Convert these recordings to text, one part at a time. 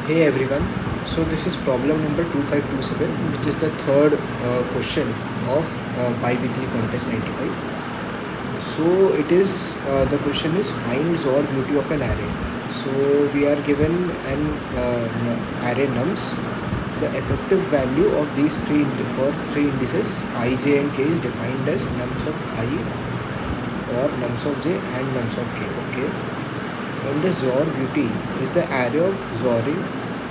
Hey everyone, so this is problem number 2527, which is the third question of bi-weekly contest 95. So it is, the question is find XOR beauty of an array. So we are given an array nums. The effective value of these for three indices I, j and k is defined as nums of I or nums of j and nums of k. Okay. And the XOR beauty is the array of XORing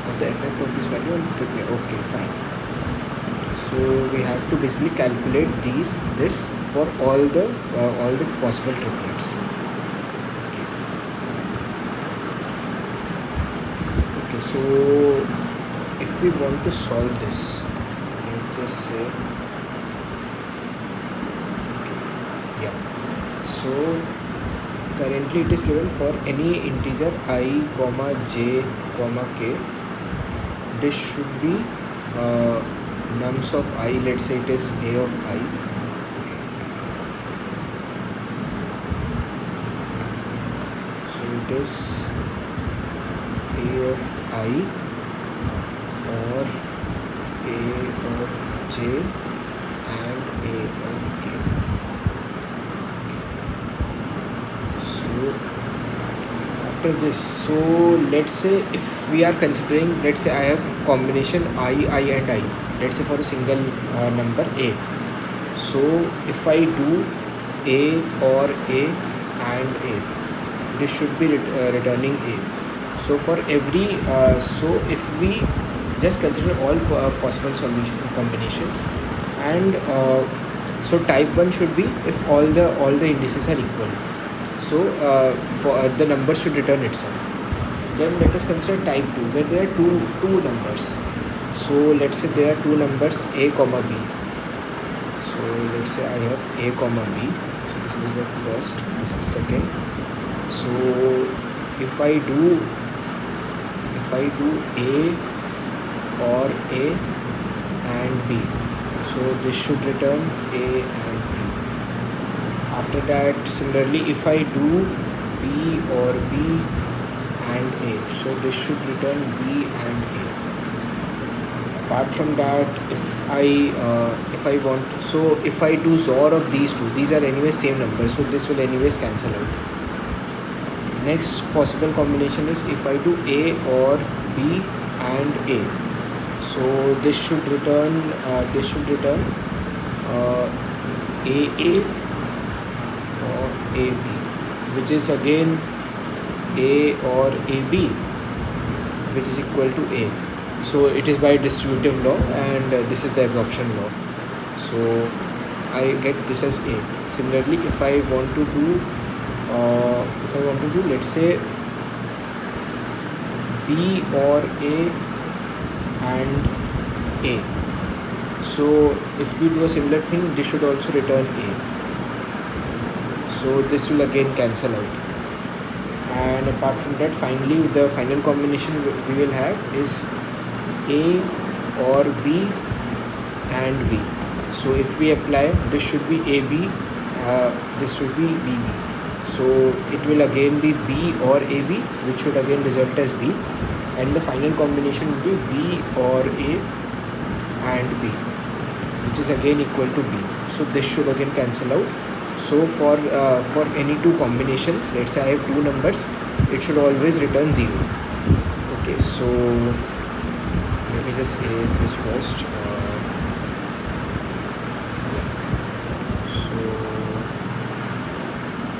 of the effect of this value on triplet. Okay, fine. So we have to basically calculate this for all the possible triplets. Okay. Okay. So if we want to solve this, let's just say. Okay. Yeah. So currently it is given for any integer I, j, k. This should be nums of I. Let's say it is a of I. Okay. So it is a of I or a of j and a of k. Okay. So after this, so let's say if we are considering, let's say I have combination I and I, let's say for a single number a. So if I do a or a and a, this should be returning a. So for every so if we just consider all possible solution combinations, and so type 1 should be if all the indices are equal. So for the number should return itself. Then let us consider type 2, where there are two numbers. So let's say there are two numbers a comma b. So let's say I have a comma b. So this is the first, this is second. So if I do a or a and b, so this should return a and b. After that, similarly, if I do b or b and a, so this should return b and a. Apart from that, if I want, so if I do XOR of these two, these are anyway same numbers, so this will anyways cancel out. Next possible combination is if I do a or b and a, so this should return aa or AB, which is again A or AB, which is equal to A. So it is by distributive law, and this is the absorption law. So I get this as A. Similarly, if I want to do let's say B or A and A. So if we do a similar thing, this should also return A. So this will again cancel out. And apart from that, finally the final combination we will have is A or B and B. So if we apply, this should be AB, this should be BB. So it will again be B or AB, which should again result as B, and the final combination will be B or A and B, which is again equal to B. So this should again cancel out. So for any two combinations, let's say I have two numbers, it should always return 0. Okay, so let me just erase this first. So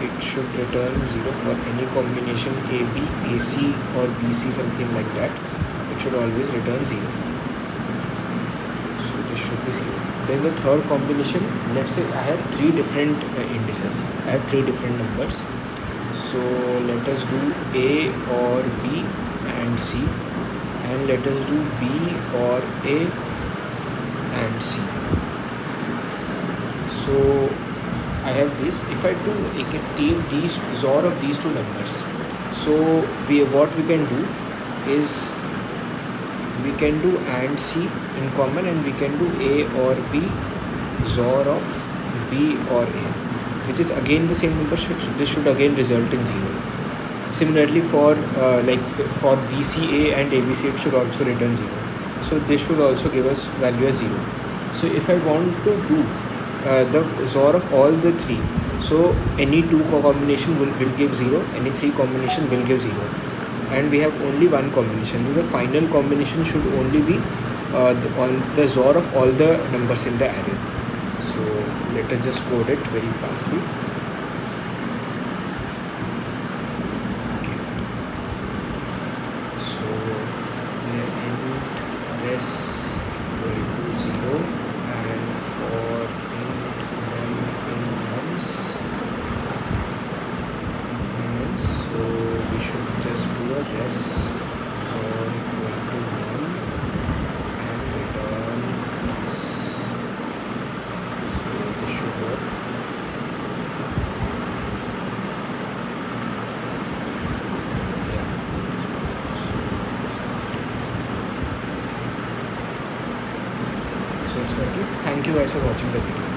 it should return 0 for any combination AB, AC or BC, something like that. It should always return 0. So this should be 0. Then the third combination, let's say I have three different indices. I have three different numbers. So let us do A or B and C, and let us do B or A and C. So I have this. If I take these XOR of these two numbers, so what we can do is we can do AND C in common, and we can do A or B XOR of B or A, which is again the same number. This should again result in 0. Similarly for for BCA and ABC, it should also return 0. So this should also give us value as 0. So if I want to do the XOR of all the three, so any two combination will give 0, any three combination will give 0, and we have only one combination. The final combination should only be the XOR of all the numbers in the array. So let us just code it very fastly. Okay, so int res equal to 0, and for int num in nums, so we should just do a res XOR equal to 1 and return x. So this should work. Yeah, this works. So it's working. Thank you guys for watching the video.